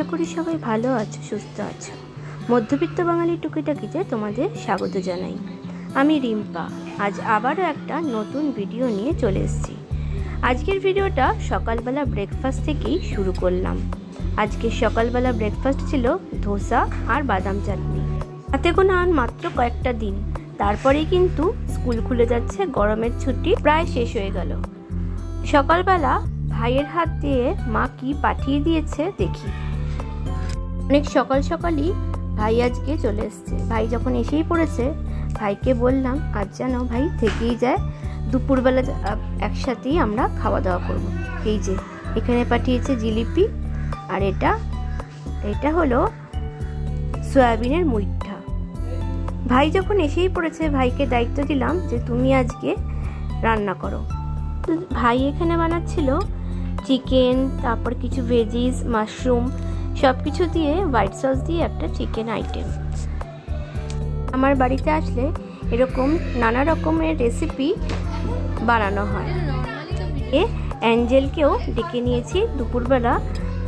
আশা করি সবাই ভালো আছো, সুস্থ আছো। মধ্যবিত্ত বাঙালি টুকিটাকিতে তোমাদের স্বাগত জানাই। আমি রিম্পা। আজ আবারও একটা নতুন ভিডিও নিয়ে চলে এসেছি। আজকের ভিডিওটা সকালবেলা ব্রেকফাস্ট থেকেই শুরু করলাম। আজকে সকালবেলা ব্রেকফাস্ট ছিল ধোসা আর বাদাম চাটনি। হাতে গোনা আর মাত্র কয়েকটা দিন, তারপরেই কিন্তু স্কুল খুলে যাচ্ছে। গরমের ছুটি প্রায় শেষ হয়ে গেল। সকালবেলা ভাইয়ের হাত দিয়ে মা কি পাঠিয়ে দিয়েছে দেখি। অনেক সকাল সকালই ভাই আজকে চলে এসছে। ভাই যখন এসেই পড়েছে, ভাইকে বললাম আজ যেন ভাই থেকেই যায়, দুপুরবেলা একসাথেই আমরা খাওয়া দাওয়া করব। এই যে এখানে পাঠিয়েছে জিলিপি, আর এটা হলো সয়াবিনের মুইঠা। ভাই যখন এসেই পড়েছে, ভাইকে দায়িত্ব দিলাম যে তুমি আজকে রান্না করো। ভাই এখানে বানাচ্ছিল চিকেন, তারপর কিছু ভেজিস, মাশরুম সব কিছু দিয়ে হোয়াইট সস দিয়ে একটা চিকেন আইটেম। আমার বাড়িতে আসলে এরকম নানা রকমের রেসিপি বানানো হয়। অ্যাঞ্জেলকেও ডেকে নিয়েছি, দুপুরবেলা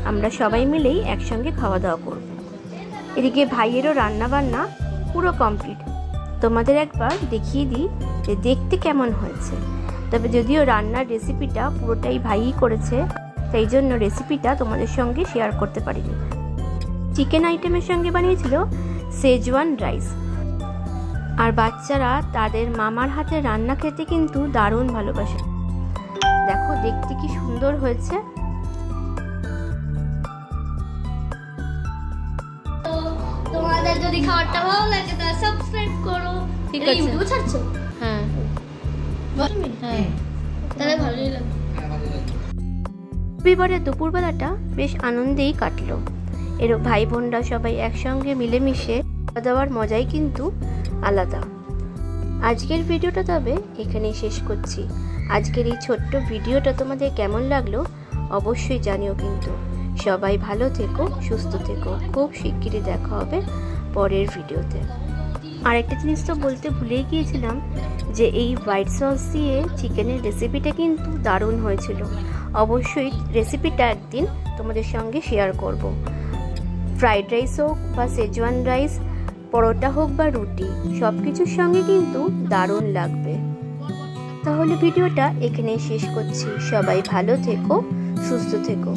আমরা সবাই মিলেই একসঙ্গে খাওয়া দাওয়া করব। এদিকে ভাইয়েরও রান্না বান্না পুরো কমপ্লিট। তোমাদের একবার দেখিয়ে দিই যে দেখতে কেমন হয়েছে। তবে যদিও রান্নার রেসিপিটা পুরোটাই ভাইই করেছে, তাই জন্য রেসিপিটা তোমাদের সঙ্গে শেয়ার করতে পারিনি। চিকেন আইটেমের সঙ্গে বানিয়েছিল শেজওয়ান রাইস। আর বাচ্চারা তাদের মামার হাতে রান্না খেতে কিন্তু দারুণ ভালোবাসে। দেখো দেখতে কি সুন্দর হয়েছে। তোমাদের যদি খাবারটা ভালো লাগে তাহলে সাবস্ক্রাইব করো। ঠিক আছে, ইউটিউবে ছাড়ছো? হ্যাঁ হ্যাঁ, তাহলে ভালোই লাগে। রবিবারের দুপুরবেলাটা বেশ আনন্দেই কাটলো। এর ভাই বোনরা সবাই একসঙ্গে মিলেমিশে খাওয়া দাওয়ার মজাই কিন্তু আলাদা। আজকের ভিডিওটা তবে এখানেই শেষ করছি। আজকের এই ছোট্ট ভিডিওটা তোমাদের কেমন লাগলো অবশ্যই জানিও। কিন্তু সবাই ভালো থেকো, সুস্থ থেকো। খুব শিগগিরই দেখা হবে পরের ভিডিওতে। আর একটা জিনিস তো বলতে ভুলেই গিয়েছিলাম যে এই হোয়াইট সস দিয়ে চিকেনের রেসিপিটা কিন্তু দারুণ হয়েছিল। অবশ্যই রেসিপিটা একদিন তোমাদের সঙ্গে শেয়ার করব। ফ্রাইড রাইস হোক বা শেজওয়ান রাইস, পরোটা হোক বা রুটি, সব কিছুর সঙ্গে কিন্তু দারুণ লাগবে। তাহলে ভিডিওটা এখানেই শেষ করছি। সবাই ভালো থেকো, সুস্থ থেকো।